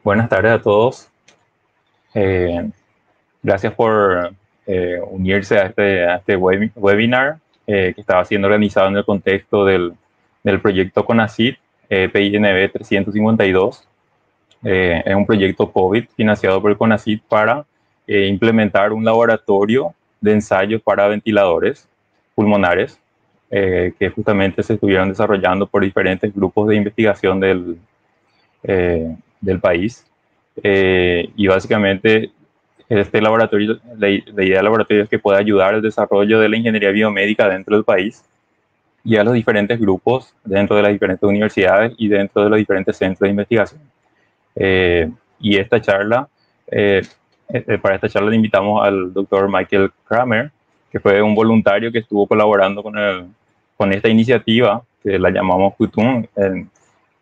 Buenas tardes a todos. Eh, Gracias por unirse a este webinar que estaba siendo organizado en el contexto del proyecto CONACYT PINB 352. Es un proyecto COVID financiado por el CONACYT para implementar un laboratorio de ensayos para ventiladores pulmonares que justamente se estuvieron desarrollando por diferentes grupos de investigación del país. Y básicamente este laboratorio, la idea del laboratorio es que pueda ayudar al desarrollo de la ingeniería biomédica dentro del país y a los diferentes grupos dentro de las diferentes universidades y dentro de los diferentes centros de investigación. Y esta charla, para esta charla le invitamos al doctor Michael Kramer, que fue un voluntario que estuvo colaborando con esta iniciativa, que la llamamos QTUM,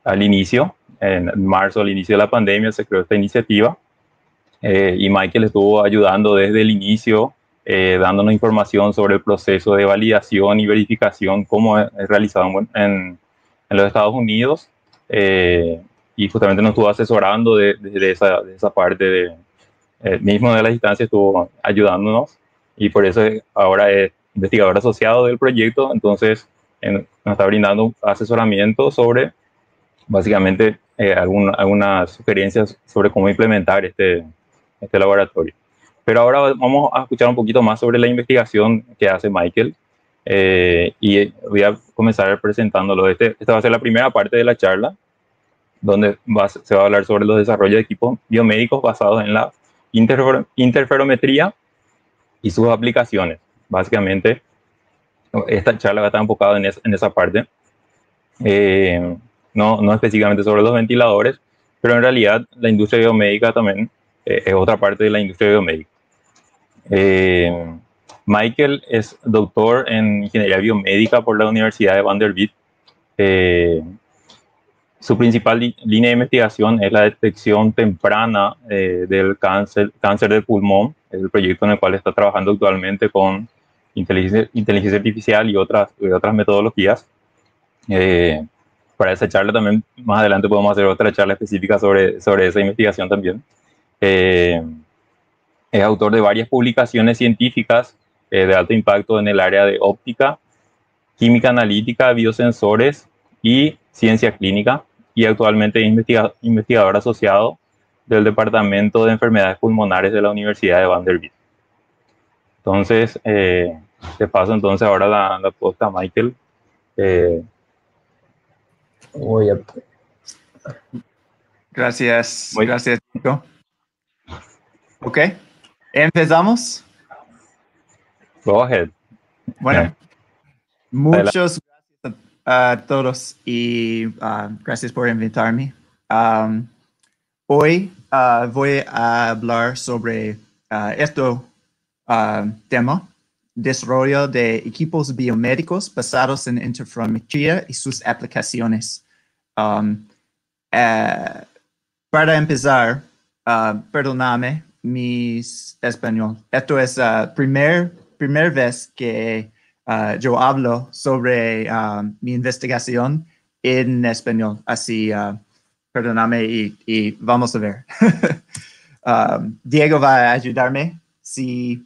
al inicio. En marzo, al inicio de la pandemia, se creó esta iniciativa y Michael estuvo ayudando desde el inicio, dándonos información sobre el proceso de validación y verificación, cómo es realizado en los Estados Unidos, y justamente nos estuvo asesorando de esa parte mismo de la distancia, estuvo ayudándonos, y por eso ahora es investigador asociado del proyecto. Entonces nos está brindando asesoramiento sobre básicamente algunas sugerencias sobre cómo implementar este laboratorio. Pero ahora vamos a escuchar un poquito más sobre la investigación que hace Michael, y voy a comenzar presentándolo. Esta va a ser la primera parte de la charla, donde se va a hablar sobre los desarrollos de equipos biomédicos basados en la interferometría y sus aplicaciones. Básicamente, esta charla va a estar enfocada en esa parte. No específicamente sobre los ventiladores, pero en realidad la industria biomédica también es otra parte de la industria biomédica. Michael es doctor en ingeniería biomédica por la Universidad de Vanderbilt. Su principal línea de investigación es la detección temprana del cáncer del pulmón. Es el proyecto en el cual está trabajando actualmente con inteligencia artificial y otras metodologías. Para esa charla también, más adelante podemos hacer otra charla específica sobre esa investigación también. Es autor de varias publicaciones científicas de alto impacto en el área de óptica, química analítica, biosensores y ciencia clínica, y actualmente es investigador asociado del Departamento de Enfermedades Pulmonares de la Universidad de Vanderbilt. Entonces, te paso entonces ahora la posta a Michael. Gracias, Chico. Ok, empezamos. Go ahead. Bueno, muchas gracias a todos y gracias por invitarme. Hoy voy a hablar sobre este tema, desarrollo de equipos biomédicos basados en interferometría y sus aplicaciones. Para empezar, perdóname mi español. Esto es la primera vez que yo hablo sobre mi investigación en español. Así, perdóname y vamos a ver. Diego va a ayudarme si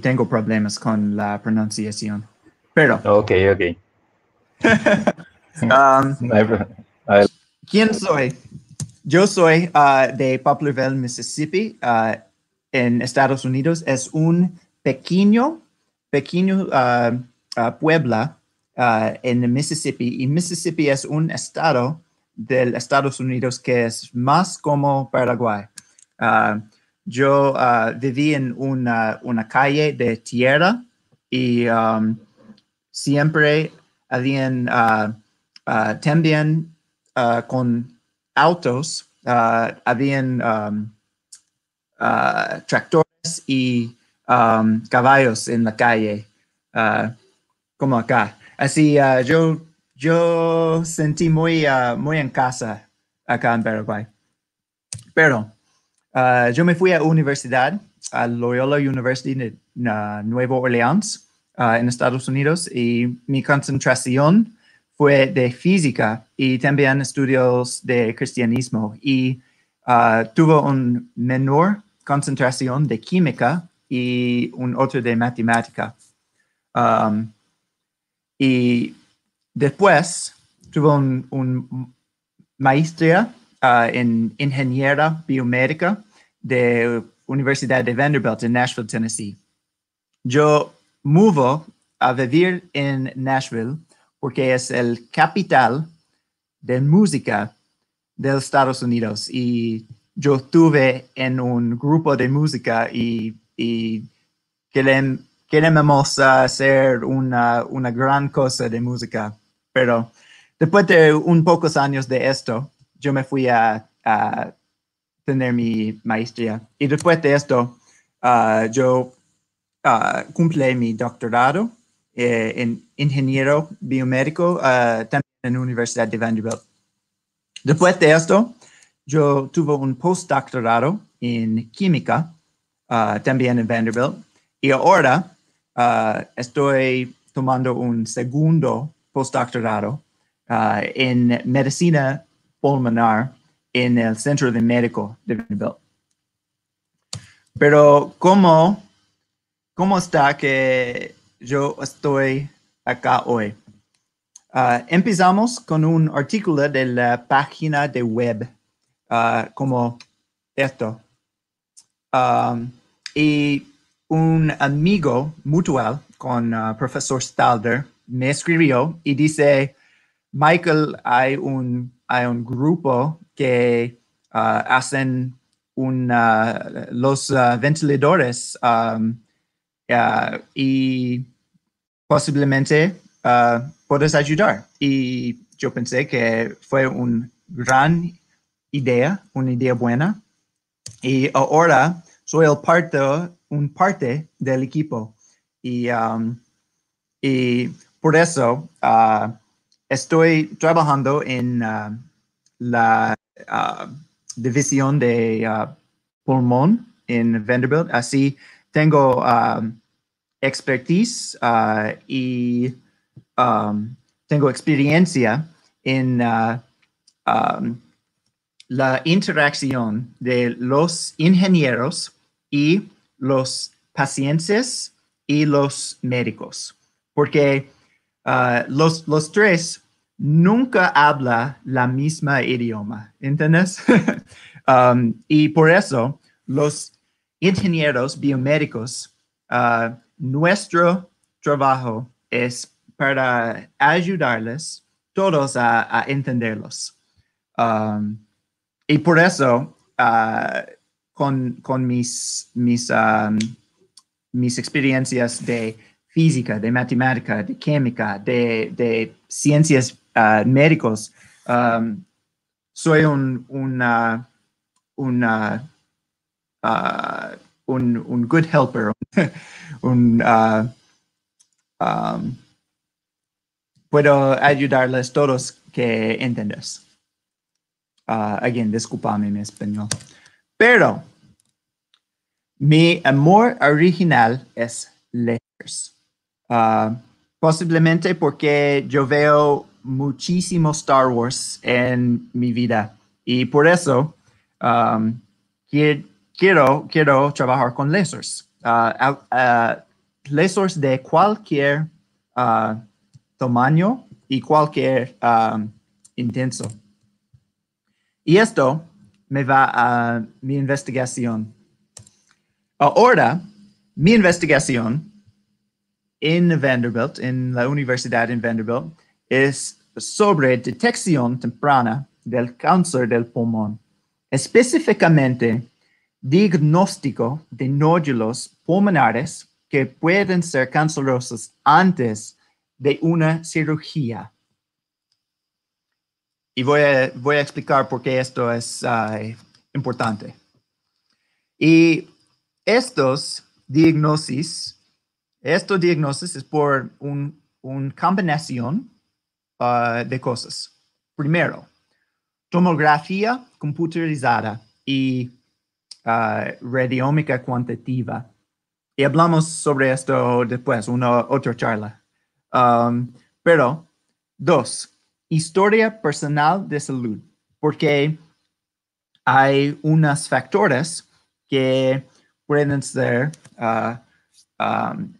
tengo problemas con la pronunciación. Pero. Ok. ¿Quién soy? Yo soy de Poplarville, Mississippi, en Estados Unidos. Es un pequeño pueblo en Mississippi. Y Mississippi es un estado de Estados Unidos que es más como Paraguay. Yo viví en una calle de tierra y siempre habían también con autos, habían tractores y caballos en la calle, como acá. Así yo sentí muy en casa acá en Paraguay. Pero yo me fui a universidad, a Loyola University de Nueva Orleans, en Estados Unidos, y mi concentración fue de física y también estudios de cristianismo y tuvo una menor concentración de química y un otro de matemática. Y después tuvo un maestría en ingeniera biomédica de Universidad de Vanderbilt en Nashville, Tennessee. Yo muevo a vivir en Nashville porque es el capital de música de los Estados Unidos y yo estuve en un grupo de música y queremos hacer una gran cosa de música, pero después de un pocos años de esto, yo me fui a tener mi maestría y después de esto yo cumplí mi doctorado en ingeniero biomédico también en la Universidad de Vanderbilt. Después de esto, yo tuve un postdoctorado en química también en Vanderbilt y ahora estoy tomando un segundo postdoctorado en medicina pulmonar en el Centro de Médico de Vanderbilt. Pero ¿cómo está que yo estoy acá hoy? Empezamos con un artículo de la página de web como esto. Y un amigo mutual con profesor Stalder me escribió y dice, Michael, hay un grupo que hacen los ventiladores y posiblemente puedes ayudar. Y yo pensé que fue una gran idea, una idea buena. Y ahora soy un parte del equipo. Y por eso estoy trabajando en la división de pulmón en Vanderbilt. Así tengo expertise y tengo experiencia en la interacción de los ingenieros y los pacientes y los médicos, porque los tres nunca hablan la misma idioma, ¿entiendes? Y por eso los ingenieros biomédicos, nuestro trabajo es para ayudarles todos a entenderlos. Y por eso, con mis experiencias de física, de matemática, de química, de ciencias médicos, soy un good helper, puedo ayudarles todos que entiendes. Again, discúlpame mi español. Pero mi amor original es lasers. Posiblemente porque yo veo muchísimo Star Wars en mi vida. Y por eso quiero trabajar con lasers. Lasers de cualquier tamaño y cualquier intenso. Y esto me va a mi investigación. Ahora, mi investigación en Vanderbilt, en la Universidad en Vanderbilt, es sobre detección temprana del cáncer del pulmón, específicamente diagnóstico de nódulos pulmonares que pueden ser cancerosos antes de una cirugía. Y voy a explicar por qué esto es importante. Y estos diagnóstics es por una combinación de cosas. Primero, tomografía computarizada y radiómica cuantitativa. Y hablamos sobre esto después, otra charla. Pero, dos, historia personal de salud, porque hay unos factores que pueden ser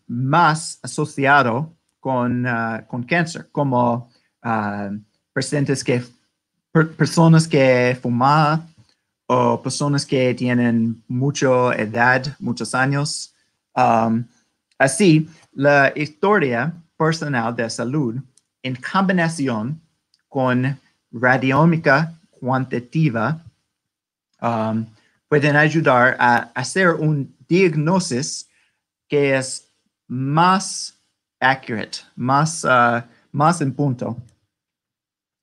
más asociados con cáncer, como personas que fuman o personas que tienen mucha edad, muchos años. Así, la historia personal de salud en combinación con radiomica cuantitativa pueden ayudar a hacer un diagnóstico que es más accurate, más en punto.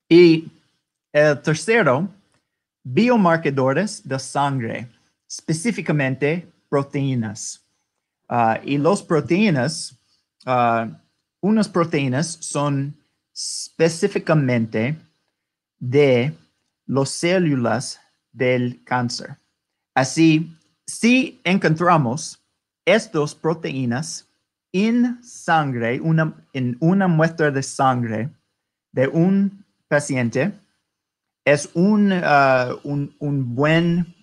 Y el tercero, biomarcadores de sangre, específicamente proteínas. Y las proteínas, unas proteínas son específicamente de las células del cáncer. Así, si encontramos estas proteínas en sangre, en una muestra de sangre de un paciente, es un buen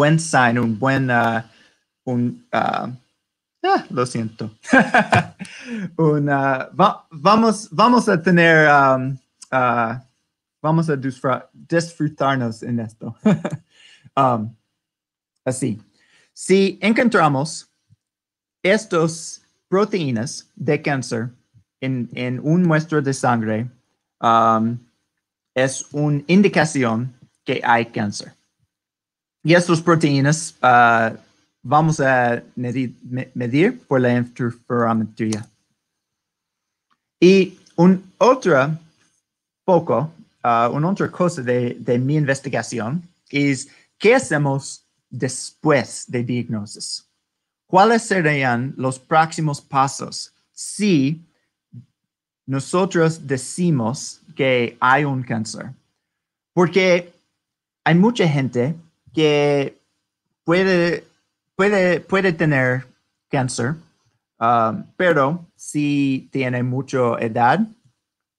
sign, lo siento. Vamos a tener, vamos a disfrutarnos en esto. Así, si encontramos estas proteínas de cáncer en un muestra de sangre, es una indicación que hay cáncer. Y estas proteínas vamos a medir por la interferometría. Y una otra cosa de mi investigación es qué hacemos después de diagnosis. ¿Cuáles serían los próximos pasos si nosotros decimos que hay un cáncer? Porque hay mucha gente que puede tener cáncer, pero si tiene mucha edad,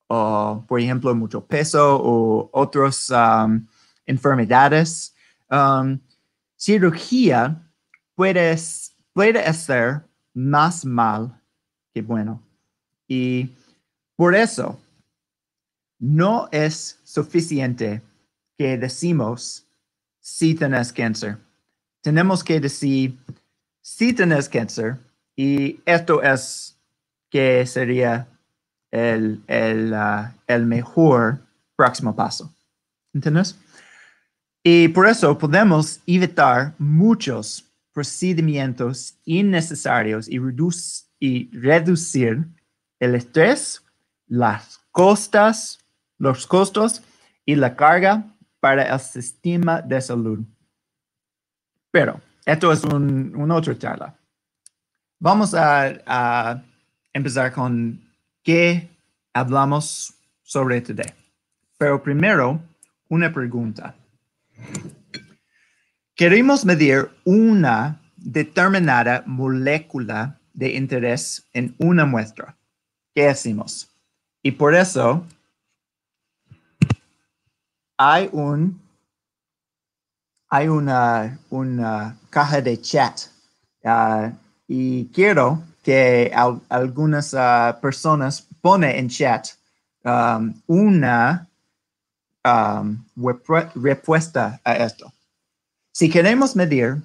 o por ejemplo, mucho peso o otras enfermedades, cirugía puede hacer más mal que bueno. Y por eso no es suficiente que decimos si tienes cáncer. Tenemos que decir si tienes cáncer y esto es que sería el mejor próximo paso. ¿Entiendes? Y por eso podemos evitar muchos procedimientos innecesarios y reducir el estrés, los costos y la carga para el sistema de salud. Pero esto es una otra charla. Vamos a empezar con qué hablamos sobre today. Pero primero, una pregunta. Queremos medir una determinada molécula de interés en una muestra. ¿Qué hacemos? Y por eso hay una caja de chat y quiero que algunas personas ponen en chat una respuesta a esto. Si queremos medir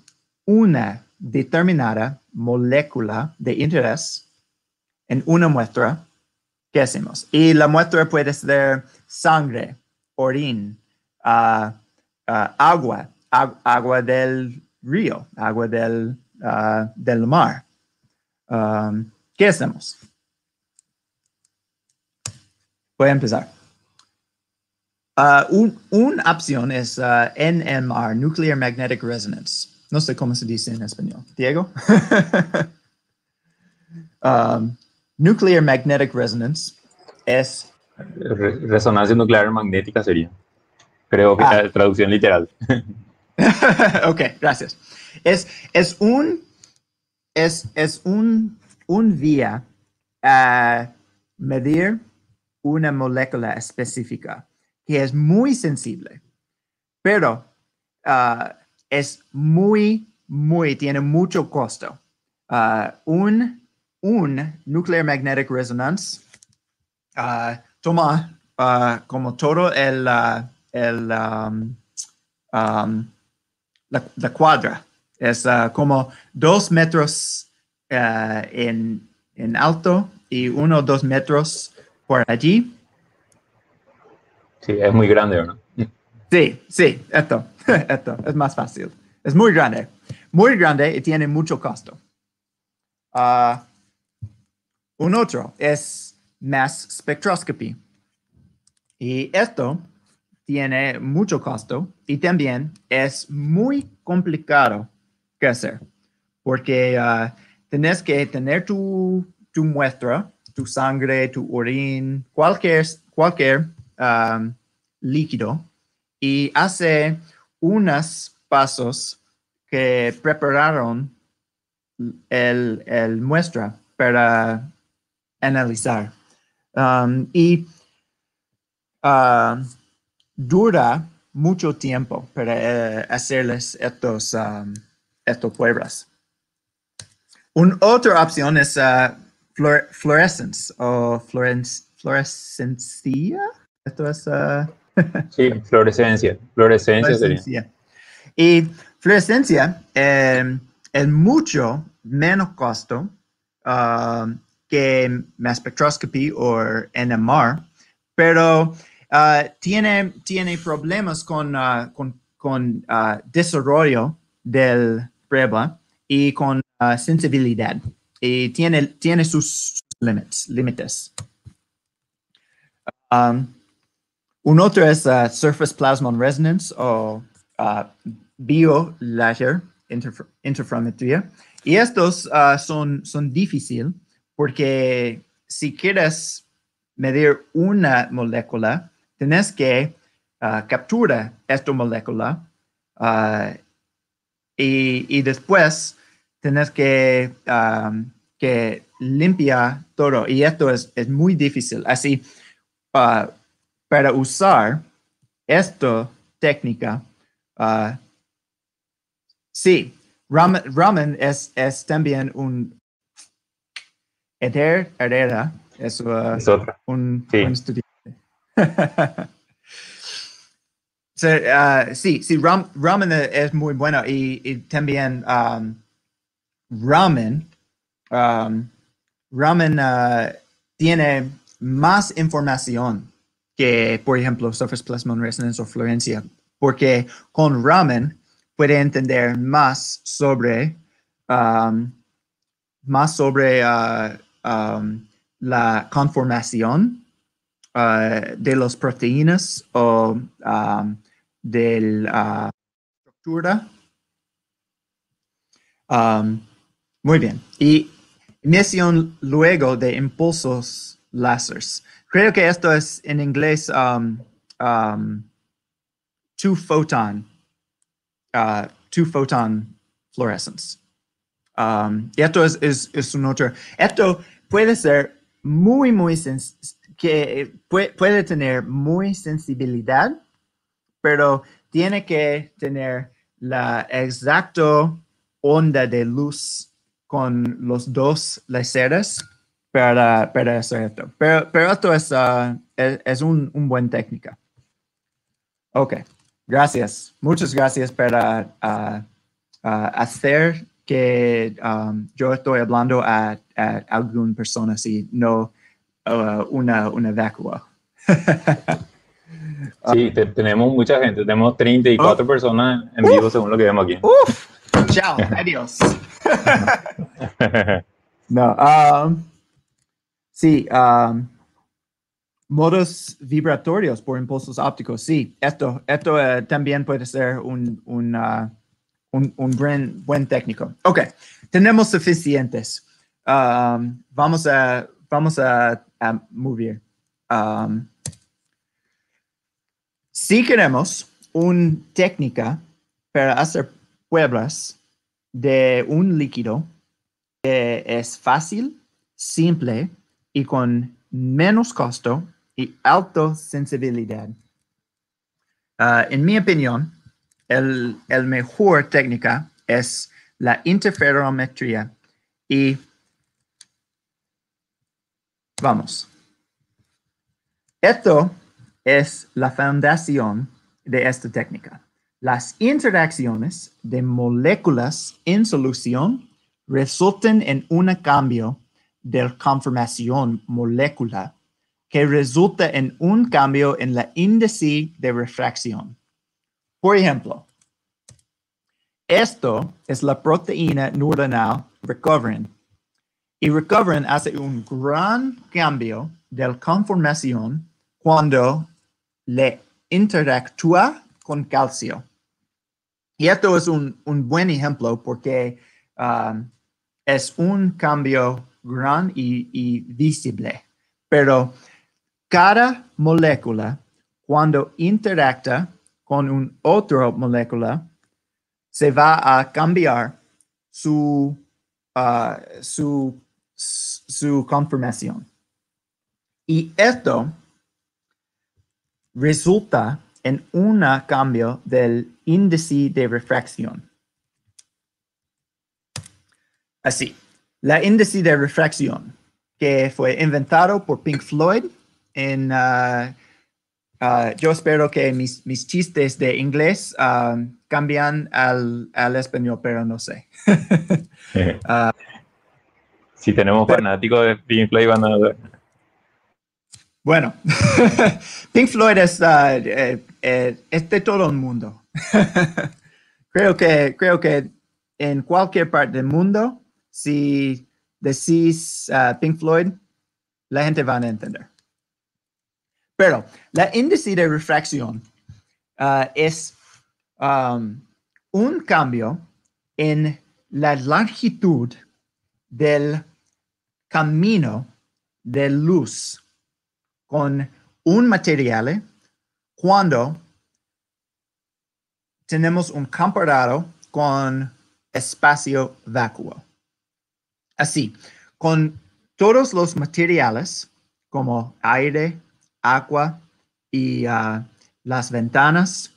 una determinada molécula de interés en una muestra, ¿qué hacemos? Y la muestra puede ser sangre, orina, agua del río, agua del mar. ¿Qué hacemos? Voy a empezar. Una opción es NMR, Nuclear Magnetic Resonance. No sé cómo se dice en español. Diego? Nuclear Magnetic Resonance es... Resonancia nuclear magnética sería. Creo que traducción literal. Ok, gracias. Es un vía medir una molécula específica que es muy sensible, pero es tiene mucho costo. Un nuclear magnetic resonance toma como todo la cuadra. Es como 2 metros en alto y 1 o 2 metros por allí. Sí, es muy grande, ¿no? Sí, esto es más fácil. Es muy grande y tiene mucho costo. Un otro es mass spectroscopy. Y esto tiene mucho costo y también es muy complicado que hacer, porque tenés que tener tu muestra, tu sangre, tu orina, cualquier líquido, y hace unos pasos que prepararon el muestra para analizar. Y dura mucho tiempo para hacerles estos pruebas. Una otra opción es fluorescence o fluorescencia. Esto es Sí, fluorescencia sería. fluorescencia. Y fluorescencia es mucho menos costo que mass spectroscopy o NMR, pero tiene problemas con desarrollo del prueba y con sensibilidad. Y tiene sus límites. Un otro es Surface Plasmon Resonance o Biolaser Interferometría. Y estos son difíciles porque si quieres medir una molécula, tienes que capturar esta molécula y después tienes que limpiar todo. Y esto es muy difícil. Así, para usar esta técnica, sí, Raman es también un hereda, es Es otra. un Sí. buen estudiante. Sí, Raman es muy bueno y también Raman tiene más información que, por ejemplo, Surface Plasmon Resonance o Fluorescencia, porque con Raman puede entender más sobre la conformación de las proteínas o de la estructura. Muy bien. Y emisión luego de impulsos láseres. Creo que esto es en inglés two photon fluorescence. Y esto es un otro. Esto puede ser muy que puede tener muy sensibilidad, pero tiene que tener la exacta onda de luz con los 2 láseres para hacer esto. Pero esto es un buen técnica. Ok, gracias. Muchas gracias para hacer que yo estoy hablando a algunas personas y no una vacua. Sí, tenemos mucha gente, tenemos 34 personas en vivo según lo que vemos aquí. Chao, adiós. No, sí, modos vibratorios por impulsos ópticos. Sí, esto también puede ser un buen técnico. Ok, tenemos suficientes. Vamos a mover. Si queremos una técnica para hacer pruebas de un líquido que es fácil, simple y con menos costo y alta sensibilidad. En mi opinión, el mejor técnica es la interferometría y vamos. Esto es la fundación de esta técnica. Las interacciones de moléculas en solución resultan en un cambio de conformación molecular que resulta en un cambio en la índice de refracción. Por ejemplo, esto es la proteína neuronal recoverin. Y recoverin hace un gran cambio de conformación cuando le interactúa con calcio. Y esto es un buen ejemplo porque es un cambio gran y visible. Pero cada molécula, cuando interactúa con una otra molécula, se va a cambiar su conformación. Y esto resulta en un cambio del índice de refracción. Así, la índice de refracción que fue inventado por Pink Floyd en... yo espero que mis chistes de inglés cambian al español, pero no sé. Si tenemos fanáticos de Pink Floyd, van a ver. Bueno, Pink Floyd es de todo el mundo. creo que en cualquier parte del mundo, si decís Pink Floyd, la gente va a entender. Pero la índice de refracción es un cambio en la longitud del camino de luz con un material cuando tenemos un comparado con espacio vacuo. Así, con todos los materiales como aire, agua y las ventanas,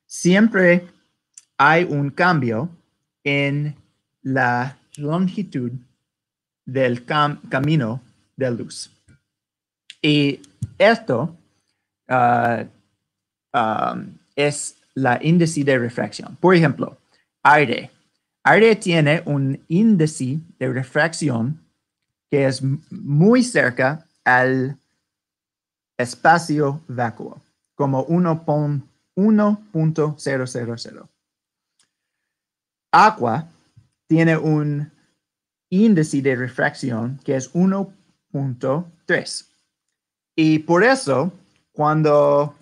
siempre hay un cambio en la longitud del camino de luz. Y esto es la índice de refracción. Por ejemplo, aire. Aire tiene un índice de refracción que es muy cerca al espacio vacuo, como 1.000. Agua tiene un índice de refracción que es 1.3. Y por eso, cuando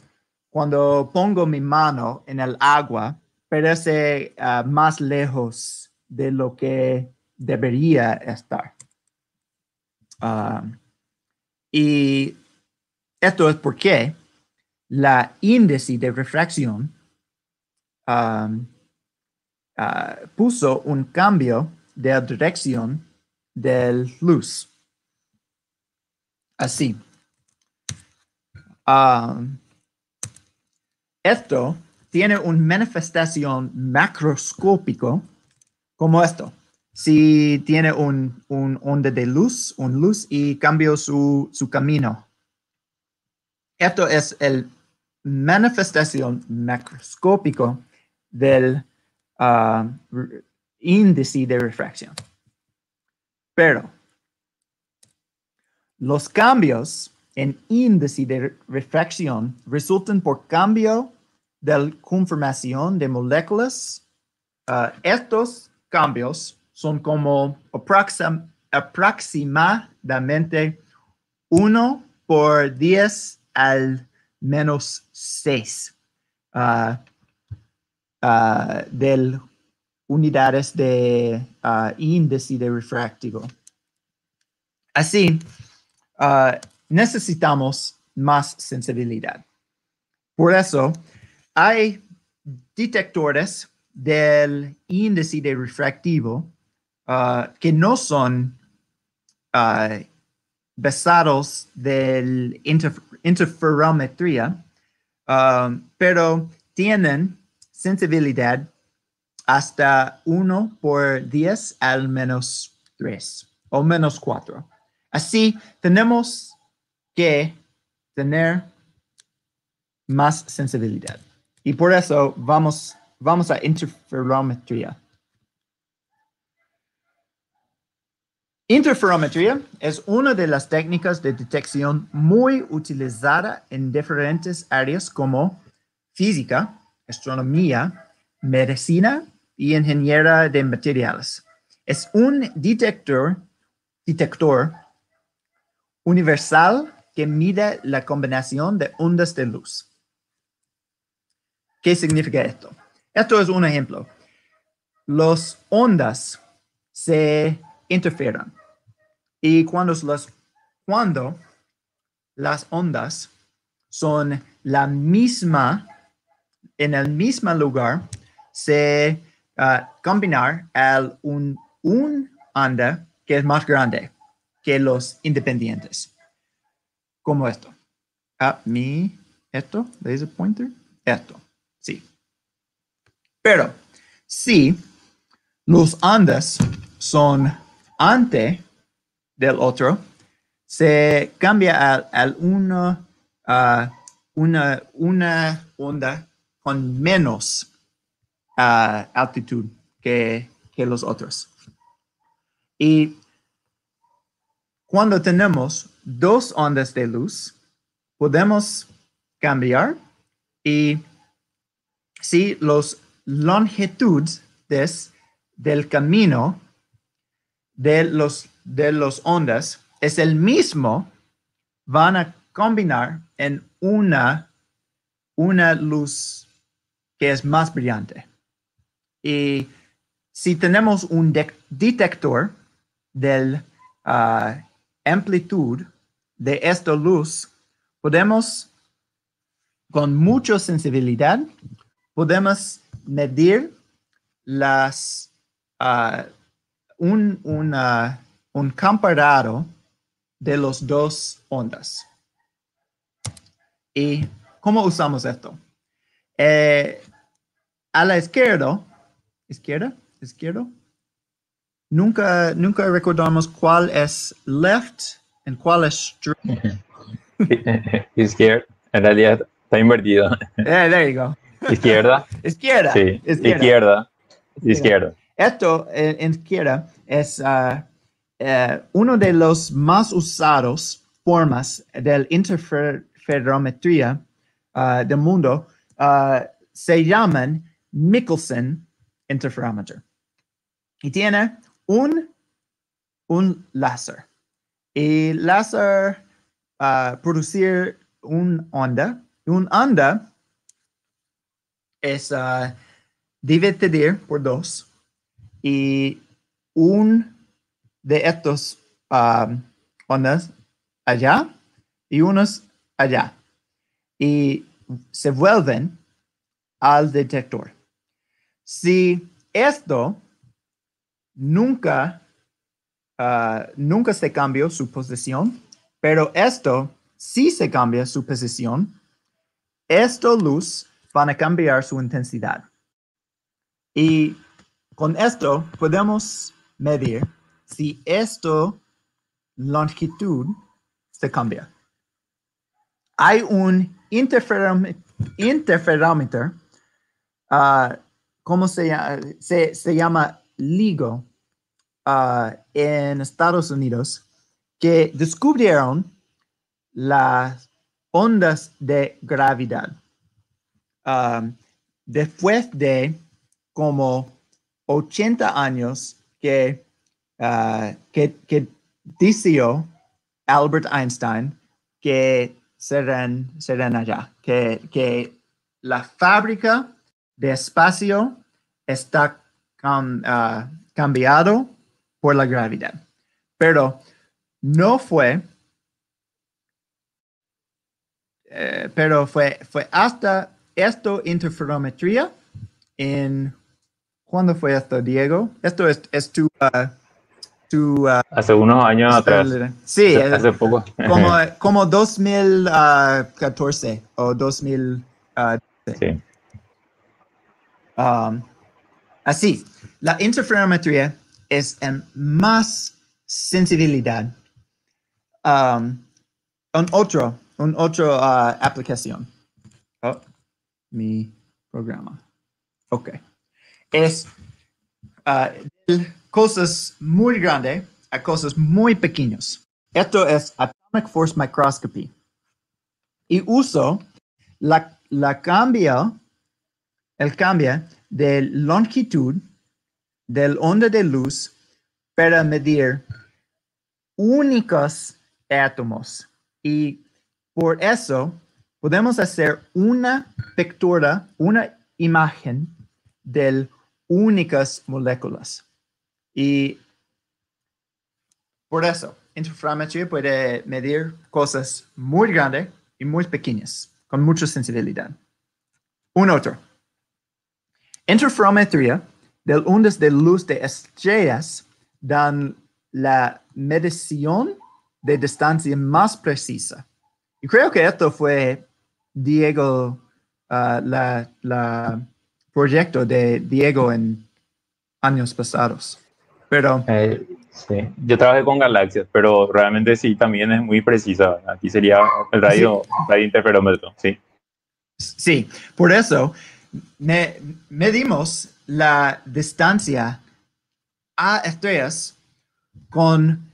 pongo mi mano en el agua, parece más lejos de lo que debería estar. Y esto es porque la índice de refracción puso un cambio de dirección de luz. Así. Esto tiene una manifestación macroscópica como esto. Si tiene un onda de luz, y cambia su camino. Esto es la manifestación macroscópica del índice de refracción. Pero los cambios en índice de refracción resultan por cambio de conformación de moléculas. Estos cambios son como aproximadamente 1 por 10 al menos 6 de unidades de índice de refractivo. Así, necesitamos más sensibilidad. Por eso, hay detectores del índice de refractivo que no son basados del interferometría, pero tienen sensibilidad hasta 1 por 10 al -3 o -4. Así tenemos que tener más sensibilidad. Y por eso vamos a interferometría. Interferometría es una de las técnicas de detección muy utilizada en diferentes áreas como física, astronomía, medicina y ingeniería de materiales. Es un detector universal que mide la combinación de ondas de luz. ¿Qué significa esto? Esto es un ejemplo. Las ondas se interfieren y cuando las ondas son en el mismo lugar, se combinar a un onda que es más grande que los independientes. Como esto. Esto, laser pointer, esto, sí. Pero si los ondas son antes del otro, se cambia a una onda con menos altitud que los otros. Y cuando tenemos dos ondas de luz, podemos cambiar y si las longitudes del camino de los ondas es el mismo, van a combinar en una luz que es más brillante. Y si tenemos un detector de amplitud de esta luz, podemos, con mucha sensibilidad, podemos medir un comparado de los dos ondas. ¿Y cómo usamos esto? A la izquierda, nunca recordamos cuál es left y cuál es straight. Izquierda, en realidad está invertido. There you go. Izquierda. Izquierda. Sí, izquierda. Esto en izquierda es uno de los más usados formas del interferometría del mundo. Se llaman Michelson Interferometer. Y tiene un láser. Y láser producir una onda. Un onda es dividir por dos. Y un de estos ondas allá y unos allá. Y se vuelven al detector. Si esto nunca se cambió su posición, pero esto sí se cambia su posición, esta luz van a cambiar su intensidad. Y con esto podemos medir si esta longitud se cambia. Hay un interferómetro, ¿cómo se llama? Se llama LIGO en Estados Unidos, que descubrieron las ondas de gravedad después de como 80 años que dijo Albert Einstein que serán allá, que la fábrica de espacio está cambiado por la gravedad. Pero no fue, pero fue hasta esta interferometría ¿cuándo fue esto, Diego? Esto es tu Hace unos años atrás, Sí, hace poco. como 2014 o 2000. Sí. Así, la interferometría es en más sensibilidad. Un otro aplicación. Oh, mi programa. Ok. Es cosas muy grandes a cosas muy pequeñas. Esto es Atomic Force Microscopy. Y uso el cambio de longitud del onda de luz para medir únicos átomos. Y por eso podemos hacer una pictura, una imagen de únicas moléculas. Y por eso, interferometría puede medir cosas muy grandes y muy pequeñas, con mucha sensibilidad. Un otro. Interferometría de ondas de luz de estrellas dan la medición de distancia más precisa. Y creo que esto fue Diego, la proyecto de Diego en años pasados. Pero Sí. Yo trabajé con galaxias, pero realmente sí, también es muy precisa. Aquí sería el radio interferómetro, sí. Sí, por eso medimos la distancia a estrellas con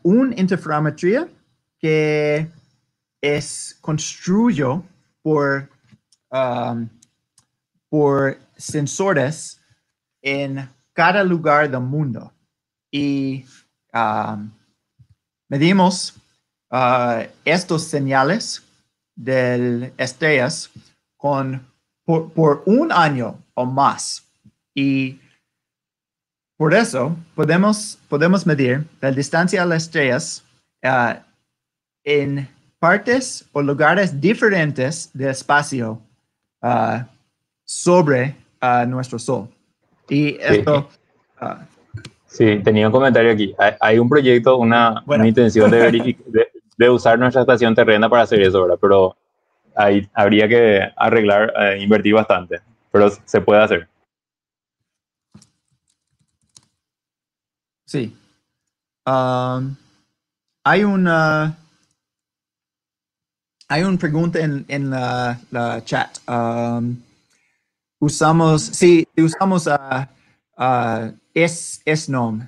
un interferometría que es construido por sensores en cada lugar del mundo. Y medimos estos señales de estrellas por un año o más. Y por eso podemos medir la distancia a las estrellas en partes o lugares diferentes del espacio sobre nuestro Sol. Y esto... Sí, tenía un comentario aquí. Hay un proyecto, una intención de usar nuestra estación terrena para hacer eso, ¿verdad? Pero ahí habría que arreglar, invertir bastante, pero se puede hacer. Sí. Hay una pregunta en la chat. Usamos SNOM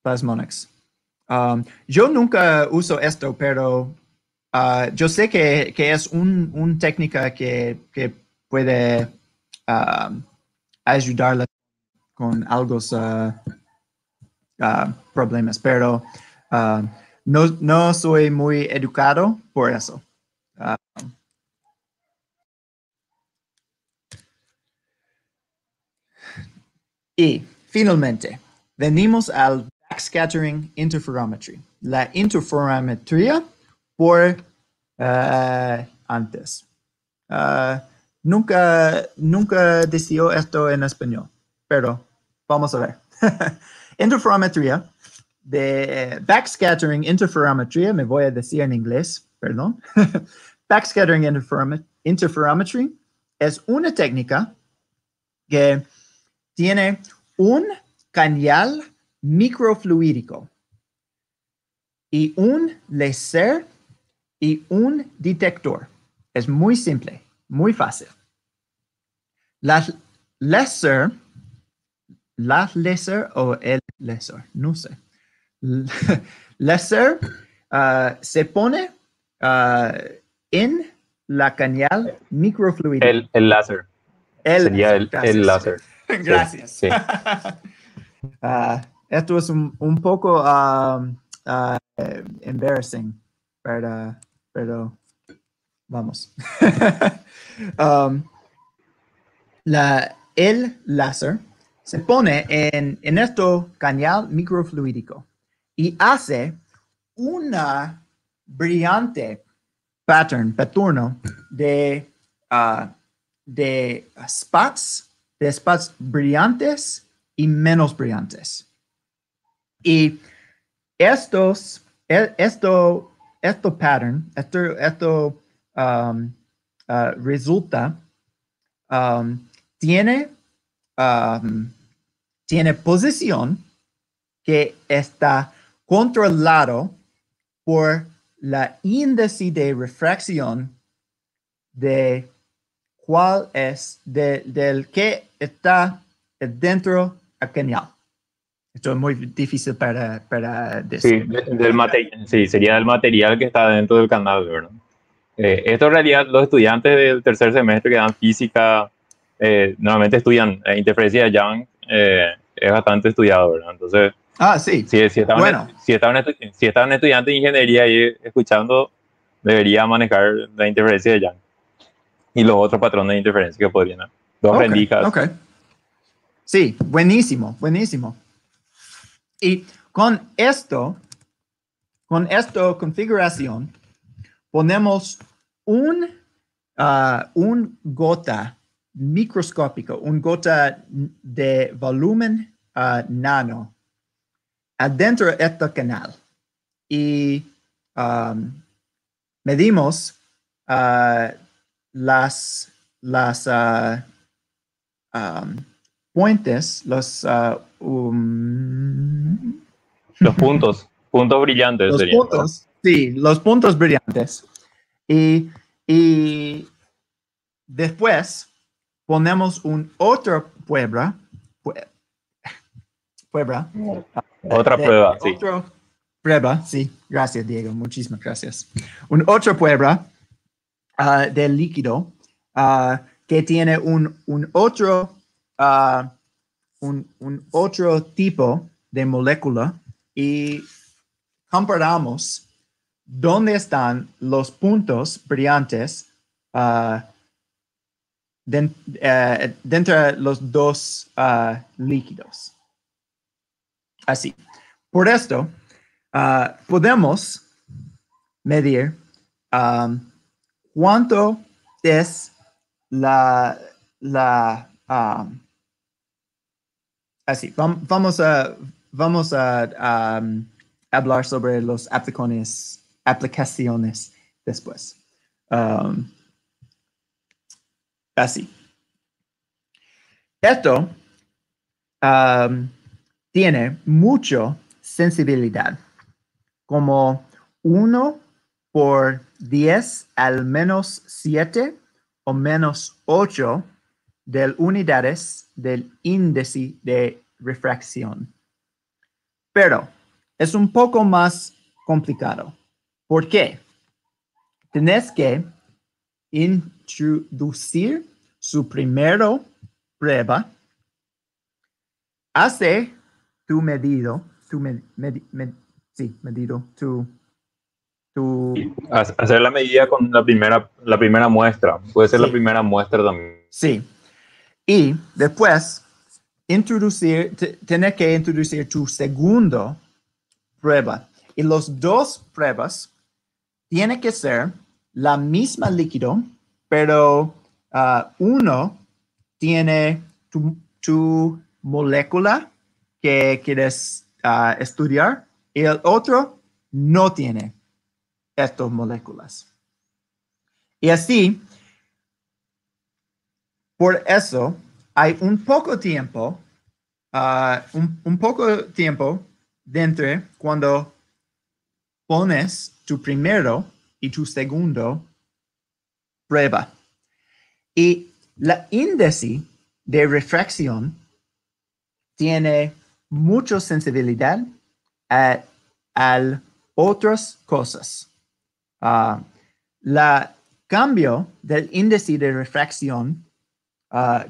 Plasmonics. Yo nunca uso esto, pero yo sé que es una técnica que puede ayudarla con algunos problemas, pero no soy muy educado por eso. Y finalmente, venimos al backscattering interferometry. La interferometría por antes. Nunca decía esto en español, pero vamos a ver. Interferometría de backscattering interferometría, me voy a decir en inglés, perdón. Backscattering interferometry es una técnica que tiene un canal microfluídico y un láser y un detector. Es muy simple, muy fácil. Las láser o el láser, no sé. Láser se pone en la canal microfluídico. El láser. Sería el láser. Gracias. Sí, sí. Esto es un poco embarrassing, pero vamos. El láser se pone en este canal microfluídico y hace una brillante patrón de spots brillantes y menos brillantes. Y esto pattern, resulta, tiene, tiene posición que está controlado por la índice de refracción de cuál es del que está dentro del canal. Esto es muy difícil para Sí, decir. sí, sería del material que está dentro del canal, ¿verdad? Esto en realidad los estudiantes del tercer semestre que dan física normalmente estudian interferencia de Young, es bastante estudiado, ¿verdad? Entonces, Sí. si está Bueno, si está un estudiante de ingeniería ahí escuchando, debería manejar la interferencia de Young y los otros patrones de interferencia que podrían haber. Dos rendijas. ok. Sí, buenísimo, buenísimo. Y con esta configuración, ponemos un gota microscópico, un gota de volumen nano adentro de este canal. Y medimos las puentes, Los puntos brillantes los serían, ¿verdad? puntos, sí, los puntos brillantes. Y, y después ponemos un otro prueba Otra prueba, sí. otro prueba, sí, gracias Diego, muchísimas gracias. Un otro prueba del líquido que tiene un otro tipo de molécula y comparamos dónde están los puntos brillantes dentro de los dos líquidos. Así. Por esto, podemos medir cuánto es así. Vamos a hablar sobre las aplicaciones después. Así. Esto tiene mucha sensibilidad, como 1 por 10 al menos 7 o menos 8 de unidades del índice de refracción. Pero es un poco más complicado. ¿Por qué? Tenés que introducir su primera prueba, hace tu medido, Hacer la medida con la primera muestra. Puede ser la sí, primera muestra también. sí. Y después, tienes que introducir tu segunda prueba. Y las dos pruebas tienen que ser la misma líquido, pero uno tiene tu molécula que quieres estudiar y el otro no tiene estas moléculas. Y así, por eso, hay un poco tiempo dentro cuando pones tu primero y tu segundo prueba. Y la índice de refracción tiene mucha sensibilidad a otras cosas. La cambio del índice de refracción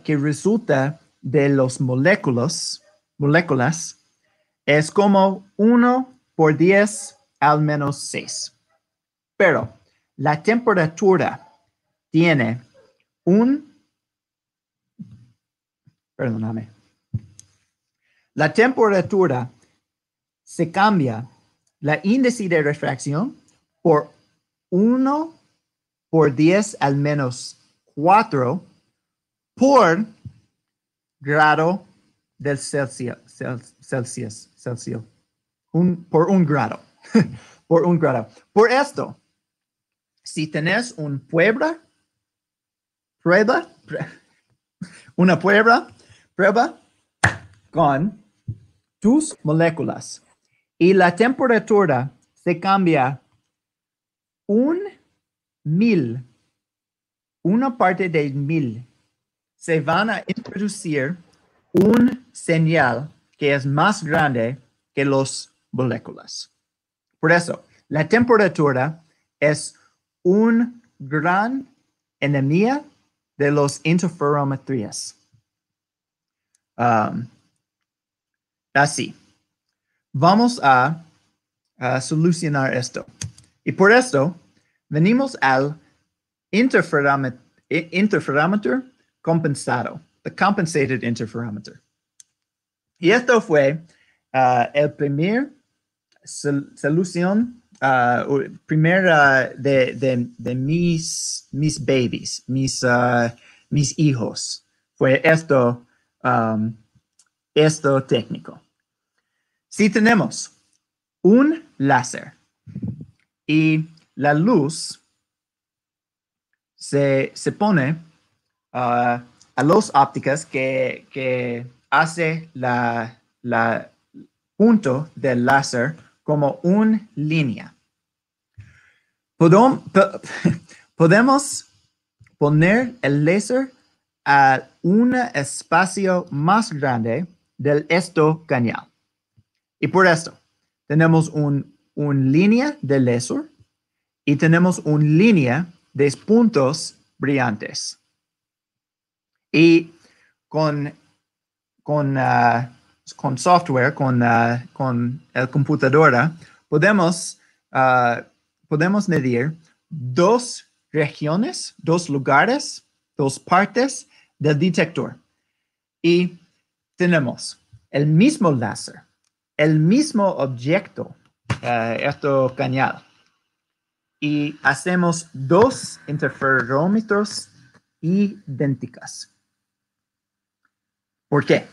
que resulta de las moléculas es como 1 por 10 al menos 6. Pero la temperatura tiene perdóname. La temperatura se cambia la índice de refracción por 1 por 10 al menos 4 por grado del Celsius. por un grado. Por un grado. Por esto, si tenés una prueba con tus moléculas y la temperatura se cambia 1.000, una parte de 1.000, se van a introducir un señal que es más grande que las moléculas. Por eso, la temperatura es un gran enemigo de las interferometrías. Así, vamos a solucionar esto. Y por esto, venimos al interferómetro compensado, the compensated interferometer. Y esto fue el primer solución, de mis babies, mis hijos. Fue esto técnico. Si tenemos un láser y la luz se pone a las ópticas que hace la punto del láser como una línea. Podemos poner el láser a un espacio más grande del canal. Y por esto, tenemos una línea de láser y tenemos una línea de puntos brillantes. Y con software, con el computadora, podemos medir dos regiones, dos lugares, dos partes del detector. Y tenemos el mismo láser, el mismo objeto, canal. Y hacemos dos interferómetros idénticos. ¿Por qué?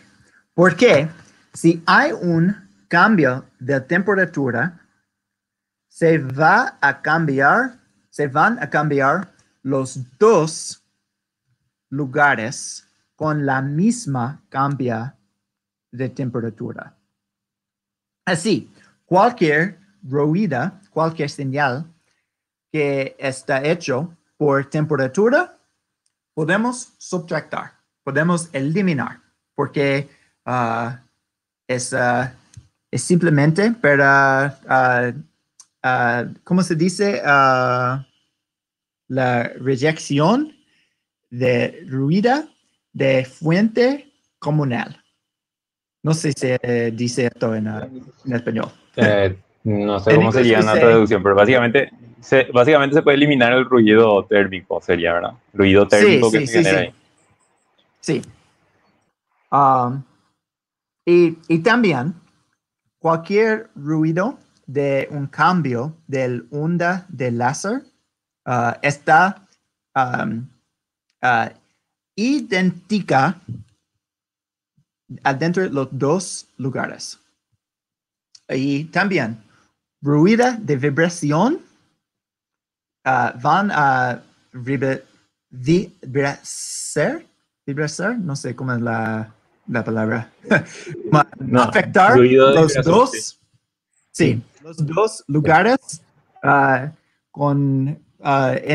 Porque si hay un cambio de temperatura, se van a cambiar los dos lugares con la misma cambio de temperatura. Así, cualquier ruido, cualquier señal que está hecho por temperatura, podemos subtractar, podemos eliminar, porque es simplemente para, ¿cómo se dice? La reyección de ruido de fuente comunal. No sé si se dice esto en español. No sé En cómo inglés sería we una say, traducción, pero básicamente se puede eliminar el ruido térmico, sería, ¿verdad? Ruido térmico que se genera ahí. Sí. Y también cualquier ruido de un cambio del onda de láser está idéntica adentro de los dos lugares. Y también ruido de vibración van a vibrar, no sé cómo es la palabra, No, afectar ruido de los vibración, dos, sí, los dos lugares en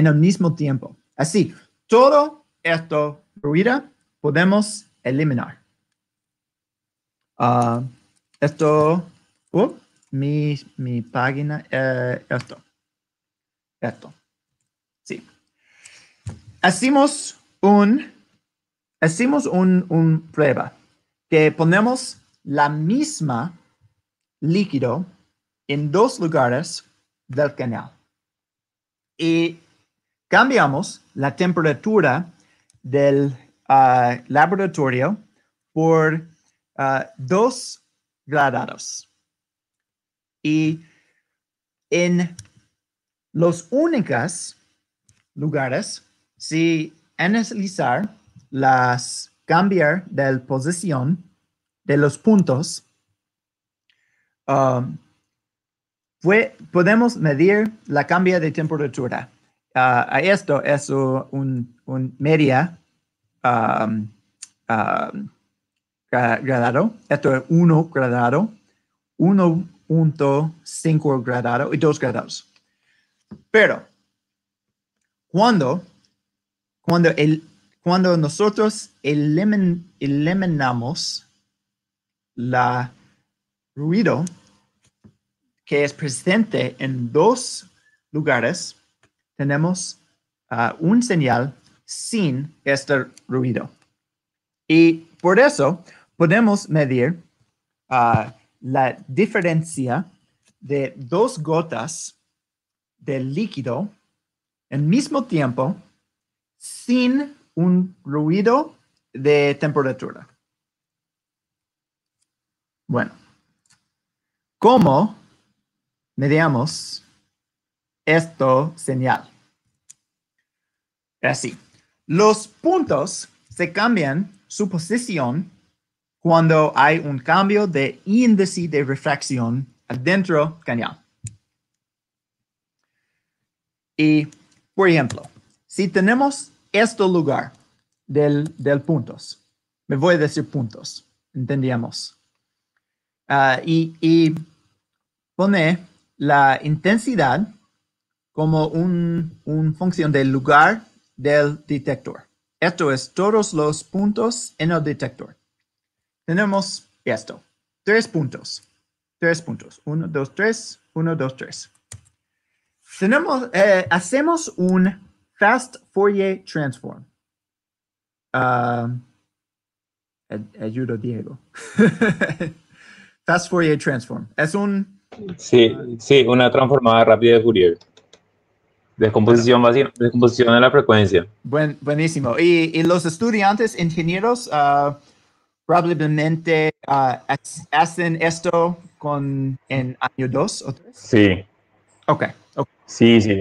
el mismo tiempo. Así, todo esto ruido podemos eliminar. Mi página, esto. Sí. Hacemos un prueba que ponemos la misma líquido en dos lugares del canal y cambiamos la temperatura del laboratorio por 2 grados. Y en los únicos lugares, si analizar cambiar de posición de los puntos, podemos medir la cambio de temperatura. Esto es un media gradado. Esto es 1 gradado, 1.5 gradado y 2 grados. Pero cuando nosotros eliminamos la ruido que es presente en dos lugares, tenemos un señal sin este ruido. Y por eso podemos medir la diferencia de dos gotas de líquido al mismo tiempo sin un ruido de temperatura. Bueno, ¿cómo medimos esta señal? Así, los puntos se cambian su posición cuando hay un cambio de índice de refracción adentro del cañón. Y, por ejemplo, si tenemos este lugar del puntos, me voy a decir puntos, entendíamos. Y pone la intensidad como una función del lugar del detector. Esto es todos los puntos en el detector. Tenemos esto, 3 puntos. 3 puntos. 1, 2, 3. 1, 2, 3. Hacemos un fast Fourier transform. Ayudo, Diego. Fast Fourier transform. Es un... Sí, sí, una transformada rápida de Fourier. Descomposición básica, descomposición de la frecuencia. Buenísimo. Y los estudiantes ingenieros probablemente hacen esto en año 2 o 3. Sí. Ok. Sí, sí.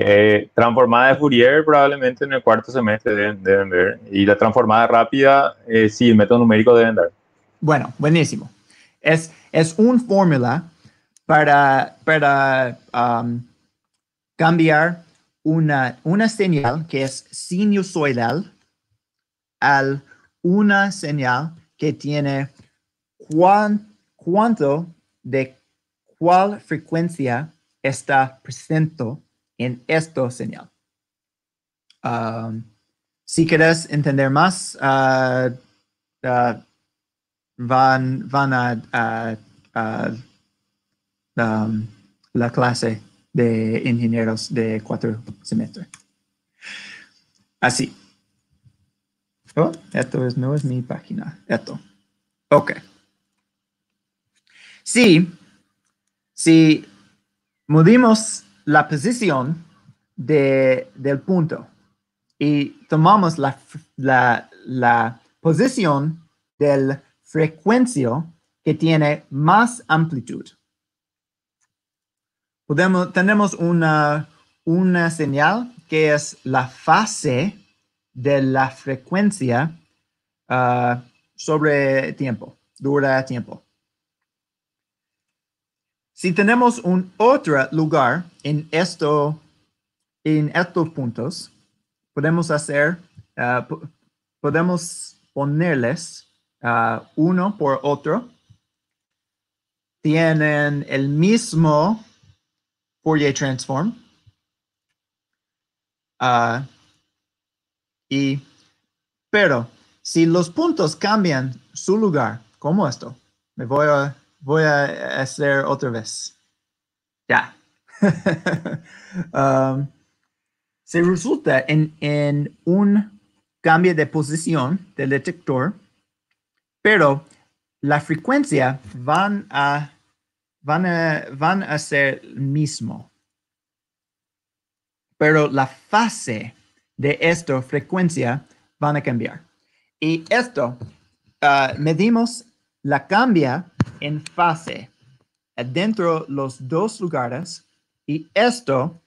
Transformada de Fourier probablemente en el cuarto semestre deben ver. Y la transformada rápida, sí, el método numérico deben dar. Bueno, buenísimo. Es una fórmula para cambiar una señal que es sinusoidal a una señal que tiene cuánto de cuál frecuencia está presente en esta señal. Si quieres entender más, van a la clase de ingenieros de 4 semestres. Así. Oh, esto no es mi página. Esto. Ok. Si movimos la posición del punto y tomamos la posición del frecuencia que tiene más amplitud, tenemos una señal que es la fase de la frecuencia sobre tiempo, dura tiempo. Si tenemos un otro lugar en estos puntos, podemos ponerles uno por otro. Tienen el mismo Fourier transform. Pero si los puntos cambian su lugar, como esto, me voy a hacer otra vez. Ya. Se resulta en un cambio de posición del detector, pero la frecuencia van a ser el mismo. Pero la fase de esta frecuencia van a cambiar. Y esto, medimos la cambia en fase dentro de los dos lugares y esto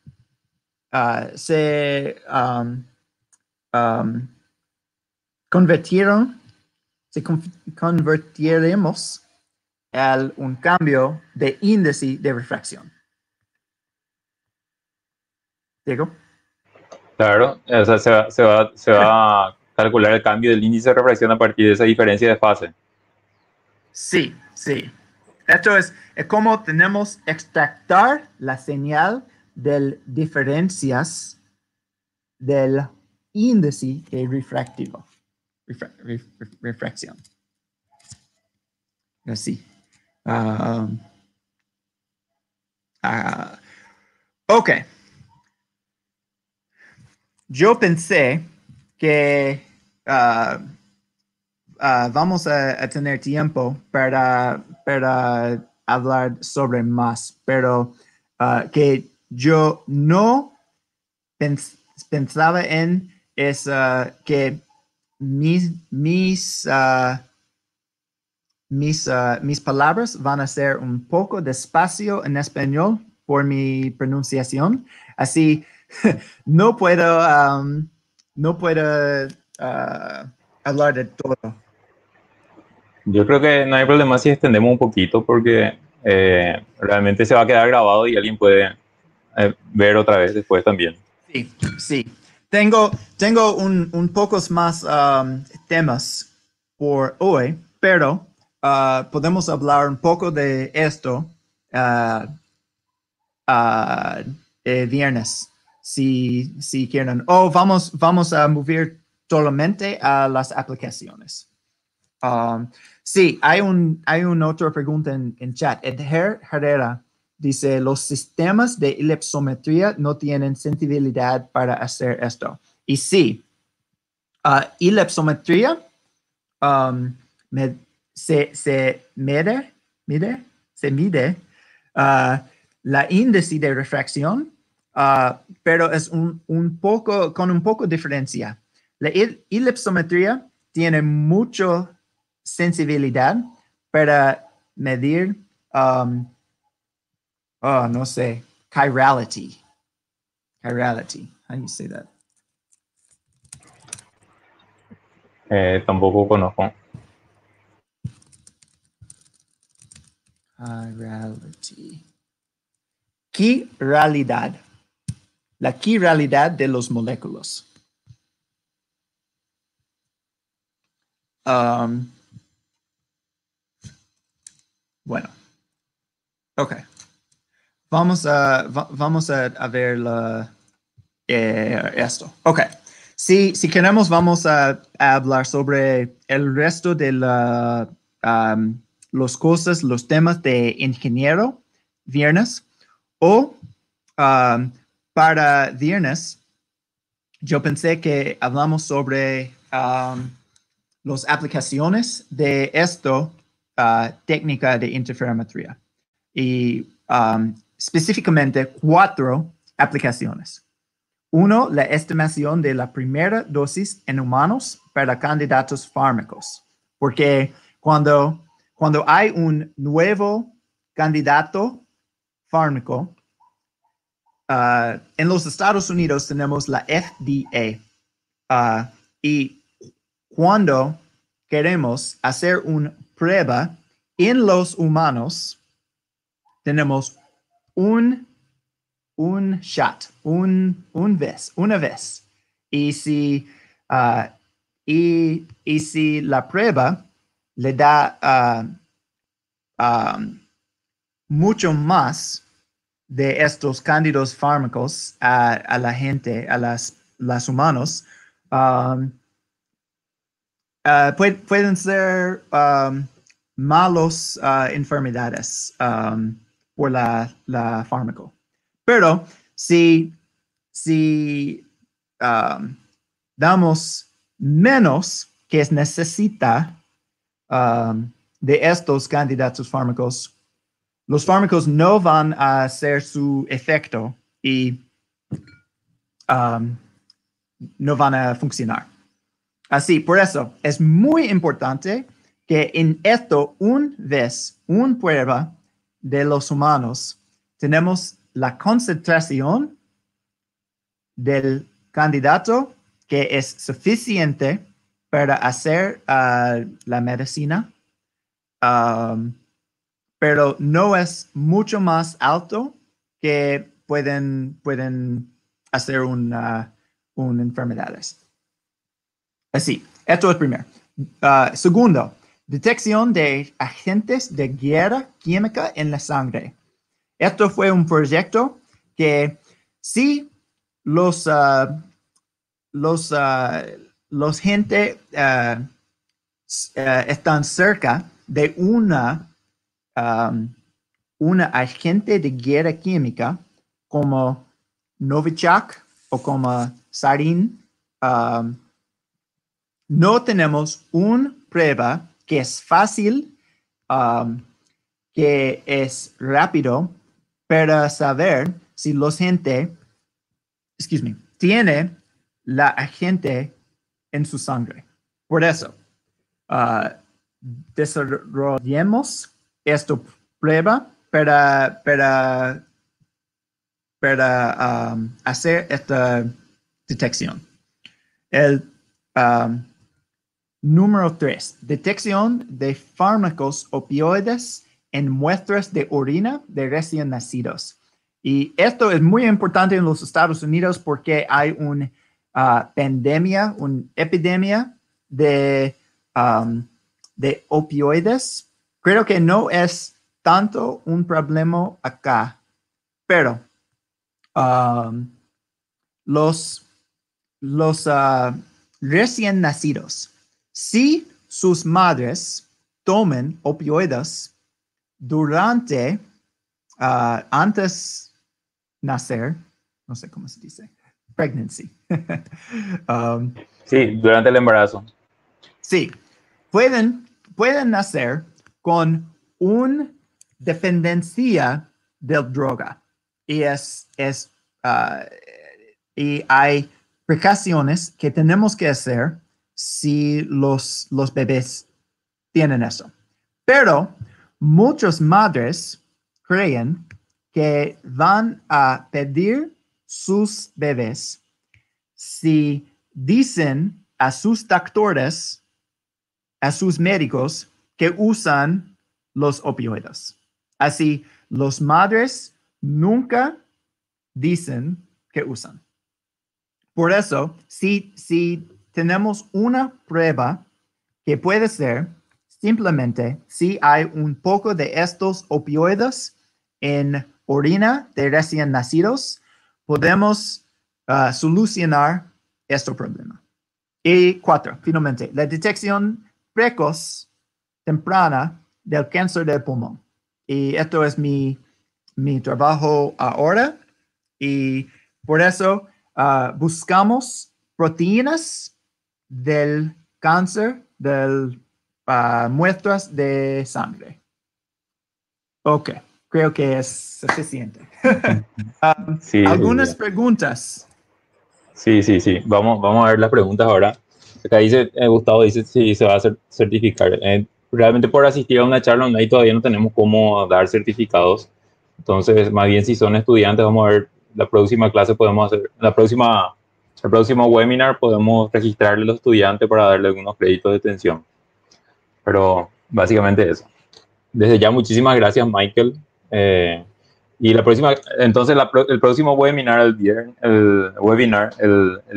convertiremos a un cambio de índice de refracción. Diego. Claro, o sea, se va a calcular el cambio del índice de refracción a partir de esa diferencia de fase. Sí, sí. Esto es como tenemos extractar la señal de diferencias del índice de refractivo. Refracción. Así. Um, ok. Yo pensé que vamos a tener tiempo para hablar sobre más, pero que yo no pensaba en es que mis palabras van a ser un poco despacio en español por mi pronunciación. Así no puedo, no puedo hablar de todo. Yo creo que no hay problema si extendemos un poquito porque realmente se va a quedar grabado y alguien puede ver otra vez después también. Sí, sí. Tengo un pocos más temas por hoy, pero podemos hablar un poco de esto uh, uh, viernes, si quieren. O vamos a mover solamente a las aplicaciones. Sí, hay una otra pregunta en chat. Edher Herrera dice, los sistemas de elipsometría no tienen sensibilidad para hacer esto. Y sí, elipsometría um, se mide la índice de refracción, pero es un poco, con un poco de diferencia. La elipsometría tiene mucha sensibilidad para medir, no sé, chirality. Chirality, how do you say that? Tampoco conozco. Chirality. Chiralidad. La chiralidad de los moléculas. Bueno, ok. Vamos a ver esto. Ok. Si queremos, vamos a hablar sobre el resto de los cosas, los temas de ingeniero viernes. O para viernes, yo pensé que hablamos sobre las aplicaciones de esto, técnica de interferometría. Y específicamente 4 aplicaciones. Uno, la estimación de la primera dosis en humanos para candidatos fármacos. Porque cuando hay un nuevo candidato fármaco, en los Estados Unidos tenemos la FDA. Y cuando queremos hacer una prueba en los humanos, tenemos un shot, una vez. Y si, y si la prueba le da mucho más de estos cándidos fármacos a la gente, a las humanos, pueden ser malos enfermedades por la fármaco. Pero si damos menos que es necesita de estos candidatos fármacos, los fármacos no van a hacer su efecto y no van a funcionar. Así, por eso es muy importante que en esto, una prueba de los humanos, tenemos la concentración del candidato que es suficiente para hacer la medicina, pero no es mucho más alto que pueden hacer enfermedades. Así, esto es primero. Segundo, detección de agentes de guerra química en la sangre. Esto fue un proyecto que sí los gente están cerca de una agente de guerra química como Novichok o como Sarin. No tenemos una prueba que es fácil, que es rápido para saber si los gente, tiene la agente en su sangre. Por eso, desarrollemos esta prueba para hacer esta detección. El número 3, detección de fármacos opioides en muestras de orina de recién nacidos. Y esto es muy importante en los Estados Unidos porque hay una pandemia, una epidemia de opioides. Creo que no es tanto un problema acá, pero los recién nacidos, si sus madres toman opioides durante, antes nacer, no sé cómo se dice, pregnancy. Sí, durante el embarazo. Sí, pueden nacer con una dependencia de droga y y hay precauciones que tenemos que hacer si los bebés tienen eso. Pero muchas madres creen que van a pedir sus bebés si dicen a sus doctores, a sus médicos, que usan los opioides. Así, los madres nunca dicen que usan. Por eso, si tenemos una prueba que puede ser simplemente si hay un poco de estos opioides en orina de recién nacidos, podemos solucionar este problema. Y 4, finalmente, la detección precoz temprana del cáncer del pulmón. Y esto es mi trabajo ahora. Y por eso buscamos proteínas del cáncer, de muestras de sangre. Ok, creo que es suficiente. Sí, ¿Algunas preguntas? sí. Vamos a ver las preguntas ahora. Acá dice, Gustavo dice si se va a hacer certificar. Realmente por asistir a una charla online todavía no tenemos cómo dar certificados. Entonces, más bien si son estudiantes, vamos a ver la próxima clase podemos hacer, el próximo webinar podemos registrarle a los estudiantes para darle algunos créditos de extensión. Pero básicamente eso. Desde ya, muchísimas gracias, Michael. Y la próxima, entonces el próximo webinar, el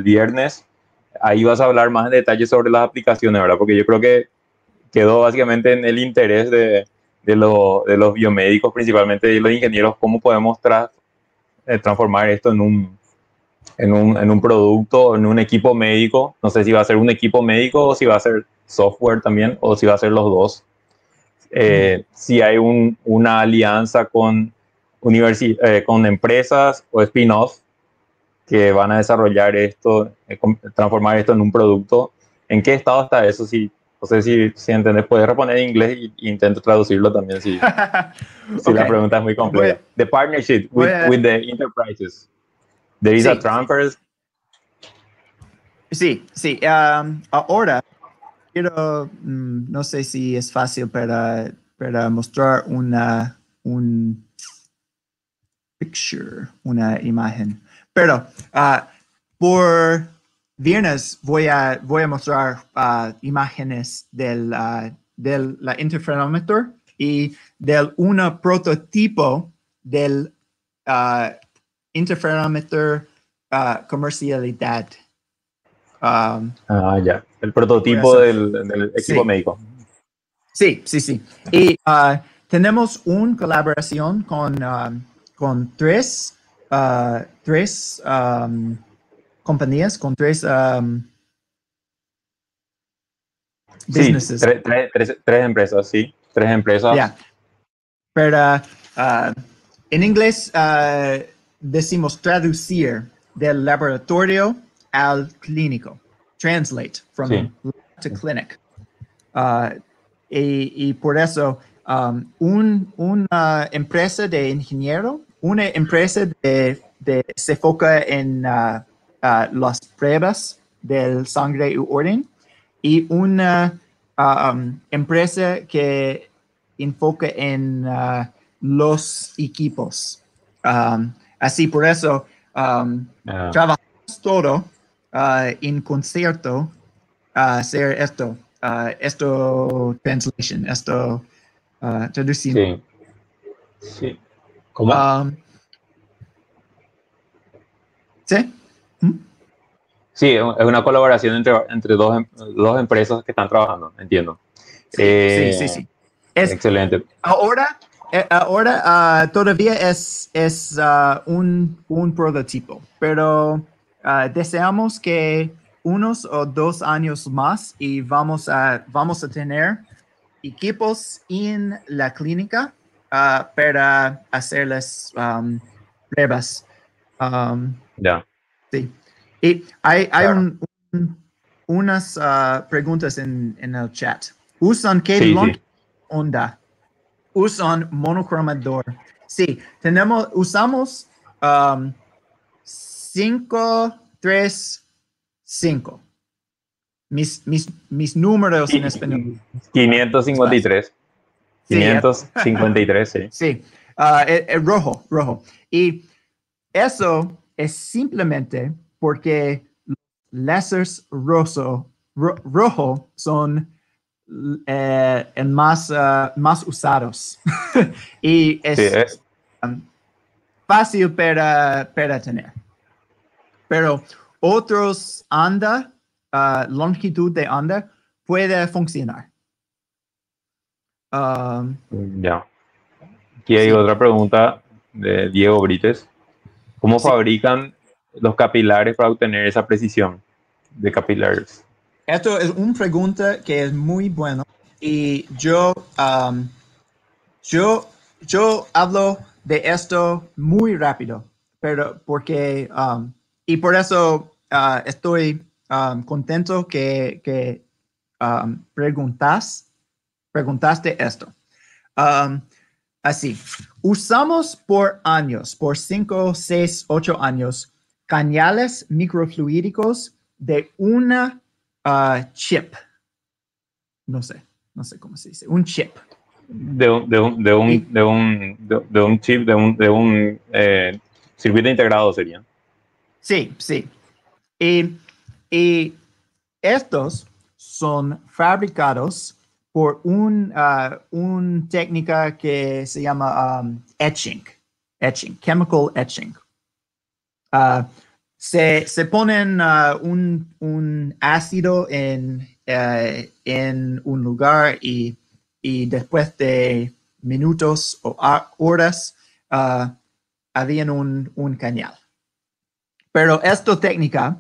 viernes, ahí vas a hablar más en detalle sobre las aplicaciones, ¿verdad? Porque yo creo que quedó básicamente en el interés de los biomédicos, principalmente de los ingenieros, cómo podemos transformar esto en un producto, en un equipo médico. No sé si va a ser un equipo médico o si va a ser software también, o si va a ser los dos. Si hay una alianza con empresas o spin-off que van a desarrollar esto, transformar esto en un producto. ¿En qué estado está eso? No sé si entendés, puedes responder en inglés y intento traducirlo también si Okay. la pregunta es muy compleja. The partnership with the enterprises. There is a transfer. Sí. Ahora quiero, no sé si es fácil para mostrar un picture, una imagen. Pero por viernes voy a mostrar imágenes del la interferómetro y del un prototipo del interferómetro comercialidad. Ya. El prototipo del equipo Sí. médico. Sí. Y tenemos una colaboración con tres compañías, con tres Sí, businesses. tres empresas, sí. Tres empresas. Yeah. Pero en inglés decimos traducir del laboratorio al clínico. Translate from Sí. lab to clinic. Y por eso una empresa de ingeniero, una empresa se enfoca en las pruebas del sangre y orden, y una empresa que enfoca en los equipos. Así por eso trabajamos todo en concierto hacer esto. Translation, traducción. Sí. Sí. ¿Cómo? ¿Sí? Sí, es una colaboración entre dos empresas que están trabajando, entiendo. Sí. Es, Excelente. ahora todavía es un prototipo, pero deseamos que unos o 2 años más y vamos a tener equipos en la clínica para hacerles pruebas. Ya. Sí. Y hay Claro. unas preguntas en el chat. ¿Usan qué Sí, sí. onda? Usan monocromador. Sí, usamos 535. Mis números en español. 553. Sí, 553, sí. sí. Rojo. Y eso es simplemente porque los láseres rojo son más usados y Sí, es fácil para tener. Pero otros longitud de onda puede funcionar. ya. Aquí hay Sí. otra pregunta de Diego Brites. ¿Cómo Sí. fabrican los capilares para obtener esa precisión de capilares? Esto es una pregunta que es muy buena y yo hablo de esto muy rápido, pero porque y por eso estoy contento que preguntaste esto. Así, usamos por años, por 5, 6, 8 años, cañales microfluídicos de una chip. No sé cómo se dice, un chip. De un chip, de un circuito integrado sería. Sí. Y estos son fabricados por una técnica que se llama etching, chemical etching. Se ponen un ácido en un lugar y después de minutos o horas habían un cañal. Pero esta técnica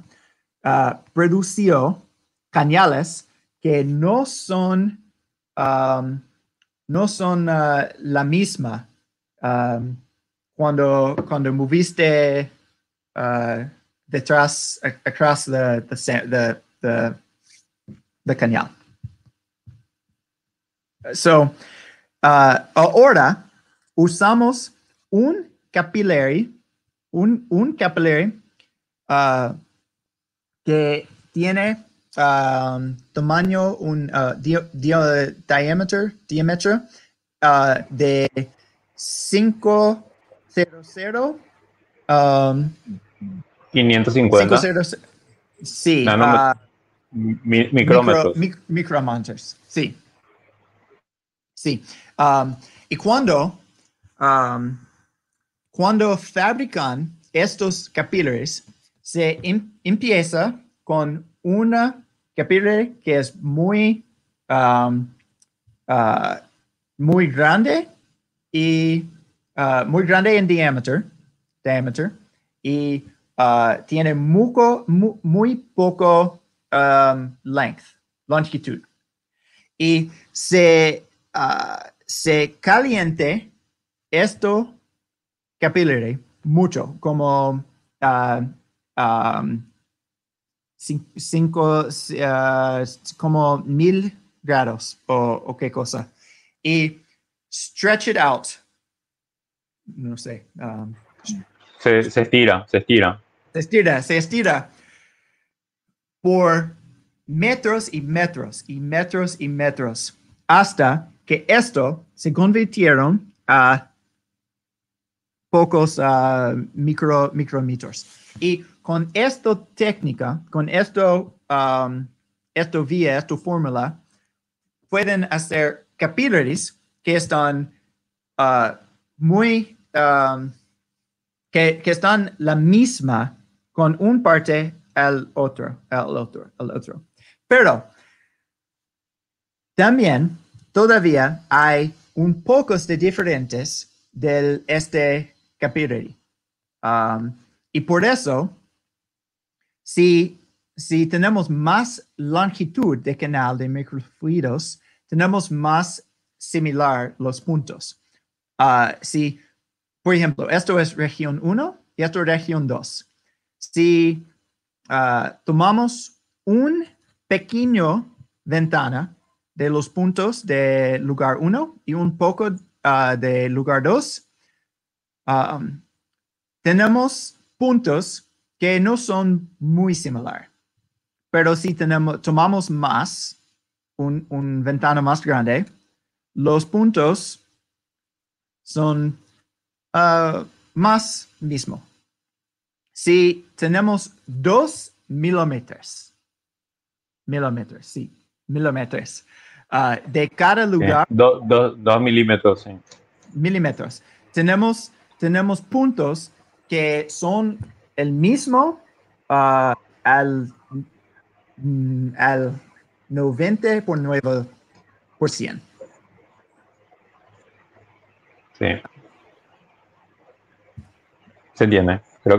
produció cañales que no son la misma cuando moviste across the cañal. So, ahora usamos un capillary que tiene tamaño, diámetro de 500 550 sí, micrómetros. micrometers, sí. Y cuando fabrican estos capilares, empieza con una capillary que es um, muy grande y muy grande en diameter y tiene muy poco longitud. Y se caliente esto capillary mucho, como como 1000 grados o qué cosa. Y stretch it out. No sé. Se estira. Se estira por metros y metros y metros y metros hasta que esto se convirtieron a pocos micrometros. Y con esta técnica, con esta fórmula, pueden hacer capillaries que están que están la misma con un parte al otro. Pero también todavía hay un poco de diferentes de este capillary. Y por eso, si tenemos más longitud de canal de microfluidos, tenemos más similar los puntos. Si, por ejemplo, esto es región 1 y esto es región 2. Si tomamos un pequeño ventana de los puntos de lugar 1 y un poco de lugar 2, tenemos puntos que no son muy similares. Pero si tomamos más, un ventana más grande, los puntos son más mismo. Si tenemos 2 milímetros de cada lugar. 2 milímetros, sí. Milímetros. Tenemos puntos que son el mismo al 90%. Sí. Se entiende. Creo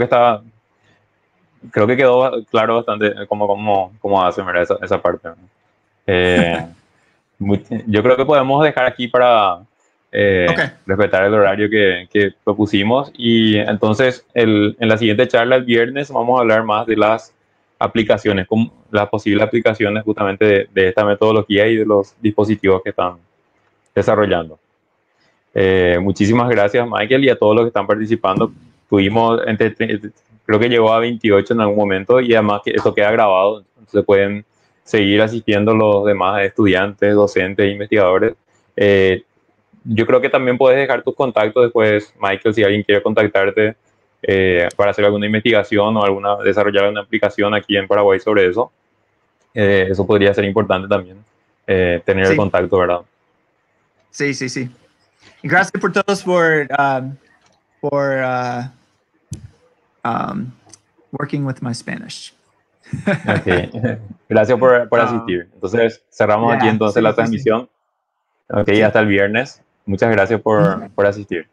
que quedó claro bastante cómo hacen, ¿verdad? Esa parte. Yo creo que podemos dejar aquí para respetar el horario que propusimos, y entonces en la siguiente charla el viernes vamos a hablar más de las aplicaciones, las posibles aplicaciones justamente de esta metodología y de los dispositivos que están desarrollando. Muchísimas gracias, Michael, y a todos los que están participando. Creo que llegó a 28 en algún momento, y además que eso queda grabado, entonces pueden seguir asistiendo los demás estudiantes, docentes, investigadores. Yo creo que también puedes dejar tus contactos después, Michael, si alguien quiere contactarte para hacer alguna investigación o desarrollar alguna aplicación aquí en Paraguay sobre eso. Eso podría ser importante también, tener el contacto, ¿verdad? Sí. Y gracias por todos por working with my Spanish. Okay. Gracias por asistir. Entonces, cerramos aquí entonces la transmisión. Ok, hasta el viernes. Muchas gracias por asistir.